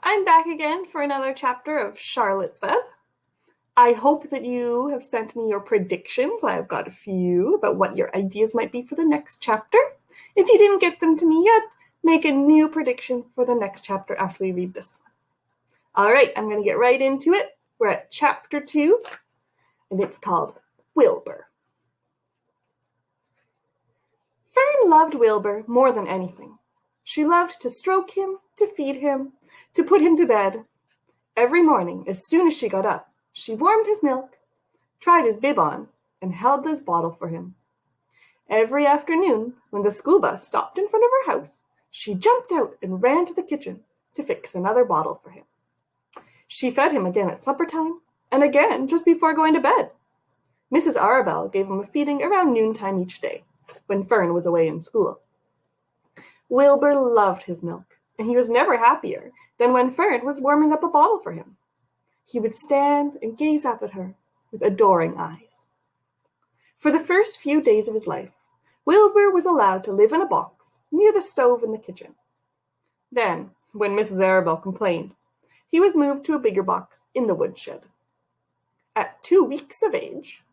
I'm back again for another chapter of Charlotte's Web. I hope that you have sent me your predictions. I've got a few about what your ideas might be for the next chapter. If you didn't get them to me yet, make a new prediction for the next chapter after we read this one. All right, I'm going to get right into it. We're at chapter 2, and it's called Wilbur. Fern loved Wilbur more than anything. She loved to stroke him, to feed him, to put him to bed. Every morning, as soon as she got up, she warmed his milk, tried his bib on, and held his bottle for him. Every afternoon, when the school bus stopped in front of her house, she jumped out and ran to the kitchen to fix another bottle for him. She fed him again at supper time, and again just before going to bed. Mrs. Arabelle gave him a feeding around noontime each day, when Fern was away in school. Wilbur loved his milk, and he was never happier than when Fern was warming up a bottle for him. He would stand and gaze up at her with adoring eyes. For the first few days of his life, Wilbur was allowed to live in a box near the stove in the kitchen. Then, when Mrs. Arabelle complained, he was moved to a bigger box in the woodshed. At 2 weeks of age,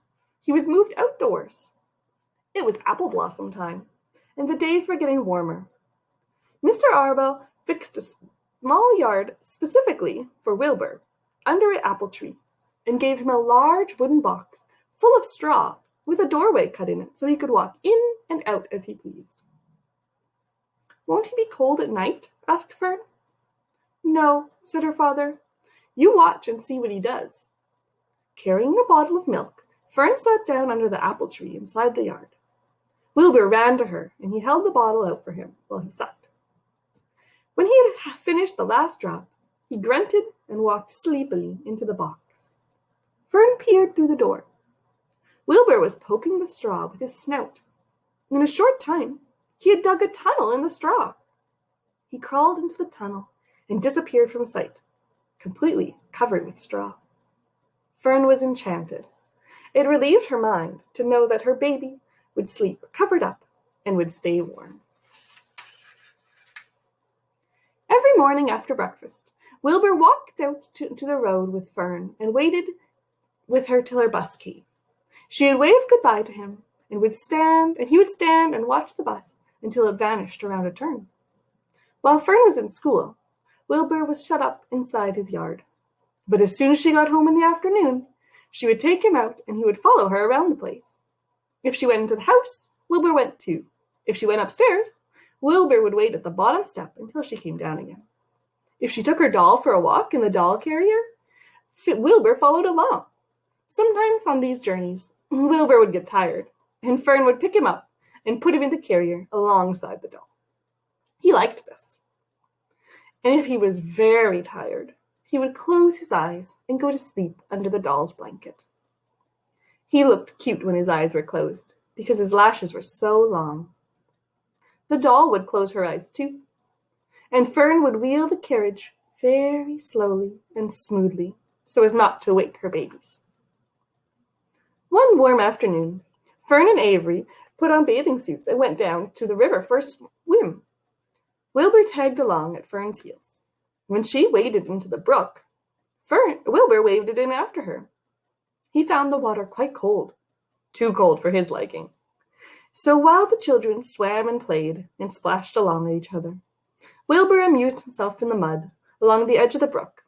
he was moved outdoors. It was apple blossom time, and the days were getting warmer. Mr. Arabelle fixed a small yard specifically for Wilbur under an apple tree and gave him a large wooden box full of straw with a doorway cut in it so he could walk in and out as he pleased. "Won't he be cold at night?" asked Fern. "No," said her father. "You watch and see what he does." Carrying a bottle of milk, Fern sat down under the apple tree inside the yard. Wilbur ran to her, and he held the bottle out for him while he sucked. When he had finished the last drop, he grunted and walked sleepily into the box. Fern peered through the door. Wilbur was poking the straw with his snout. In a short time, he had dug a tunnel in the straw. He crawled into the tunnel and disappeared from sight, completely covered with straw. Fern was enchanted. It relieved her mind to know that her baby would sleep covered up and would stay warm. Every morning after breakfast, Wilbur walked out to the road with Fern and waited with her till her bus came. She would wave goodbye to him and he would stand and watch the bus until it vanished around a turn. While Fern was in school, Wilbur was shut up inside his yard. But as soon as she got home in the afternoon, she would take him out and he would follow her around the place. If she went into the house, Wilbur went too. If she went upstairs, Wilbur would wait at the bottom step until she came down again. If she took her doll for a walk in the doll carrier, Wilbur followed along. Sometimes on these journeys, Wilbur would get tired, and Fern would pick him up and put him in the carrier alongside the doll. He liked this. And if he was very tired, he would close his eyes and go to sleep under the doll's blanket. He looked cute when his eyes were closed, because his lashes were so long. The doll would close her eyes too, and Fern would wheel the carriage very slowly and smoothly so as not to wake her babies. One warm afternoon, Fern and Avery put on bathing suits and went down to the river for a swim. Wilbur tagged along at Fern's heels. When she waded into the brook, Wilbur waded in after her. He found the water quite cold, too cold for his liking. So while the children swam and played and splashed along at each other, Wilbur amused himself in the mud along the edge of the brook,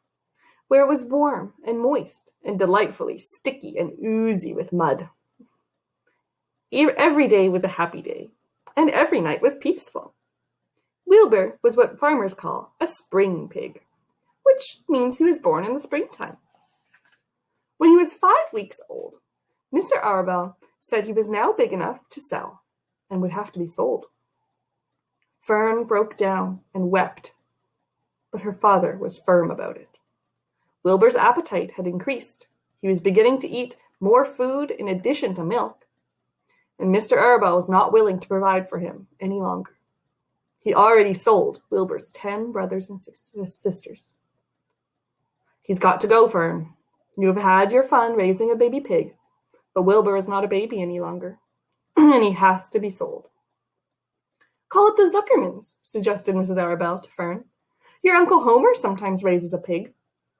where it was warm and moist and delightfully sticky and oozy with mud. Every day was a happy day, and every night was peaceful. Wilbur was what farmers call a spring pig, which means he was born in the springtime. When he was 5 weeks old, Mr. Arabelle said he was now big enough to sell and would have to be sold. Fern broke down and wept, but her father was firm about it. Wilbur's appetite had increased. He was beginning to eat more food in addition to milk, and Mr. Arabelle was not willing to provide for him any longer. He already sold Wilbur's 10 brothers and sisters. "He's got to go, Fern. You have had your fun raising a baby pig, but Wilbur is not a baby any longer, and he has to be sold." "Call up the Zuckermans," suggested Mrs. Arabelle to Fern. Your Uncle Homer sometimes raises a pig,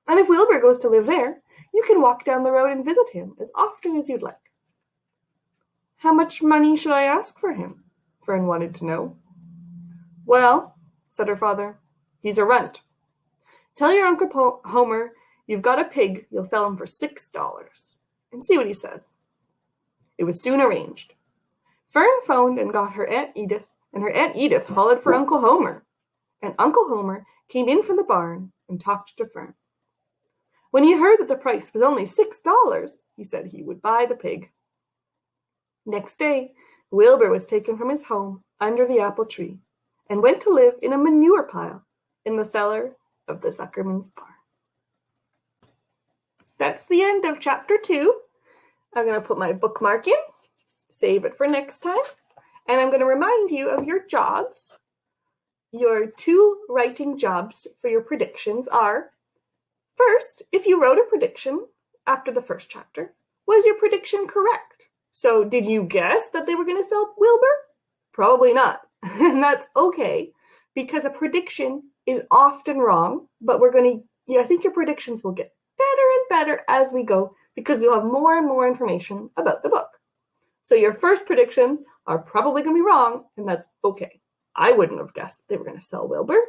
and if Wilbur goes to live there, you can walk down the road and visit him as often as you'd like." "How much money should I ask for him?" Fern wanted to know. "Well," said her father, "he's a runt. Tell your Uncle Homer you've got a pig you'll sell him for $6, and see what he says." It was soon arranged. Fern phoned and got her Aunt Edith, and her Aunt Edith hollered for Uncle Homer, and Uncle Homer came in from the barn and talked to Fern. When he heard that the price was only $6, he said he would buy the pig. Next day, Wilbur was taken from his home under the apple tree and went to live in a manure pile in the cellar of the Zuckerman's barn. That's the end of chapter 2. I'm going to put my bookmark in, save it for next time, and I'm going to remind you of your jobs. Your 2 writing jobs for your predictions are, first, if you wrote a prediction after the first chapter, was your prediction correct? So did you guess that they were going to sell Wilbur? Probably not. And that's okay, because a prediction is often wrong, but I think your predictions will get better and better as we go, because you'll have more and more information about the book. So your first predictions are probably going to be wrong, and that's okay. I wouldn't have guessed they were going to sell Wilbur.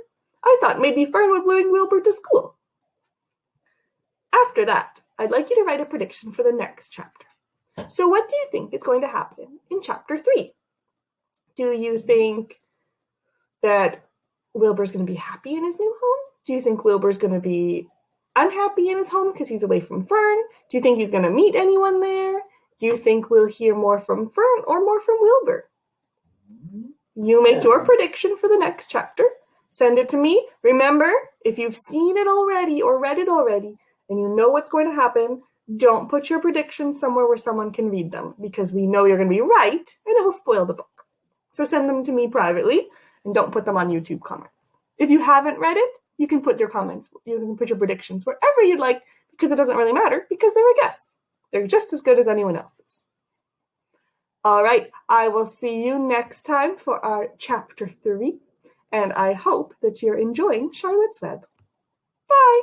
I thought maybe Fern would bring Wilbur to school. After that, I'd like you to write a prediction for the next chapter. So what do you think is going to happen in chapter 3? Do you think that Wilbur's going to be happy in his new home? Do you think Wilbur's going to be unhappy in his home because he's away from Fern? Do you think he's going to meet anyone there? Do you think we'll hear more from Fern or more from Wilbur? You make your prediction for the next chapter. Send it to me. Remember, if you've seen it already or read it already and you know what's going to happen, don't put your predictions somewhere where someone can read them, because we know you're going to be right and it will spoil the book. So send them to me privately and don't put them on YouTube comments. If you haven't read it, you can put your comments, you can put your predictions wherever you'd like, because it doesn't really matter, because they're a guess. They're just as good as anyone else's. All right, I will see you next time for our chapter 3, and I hope that you're enjoying Charlotte's Web. Bye!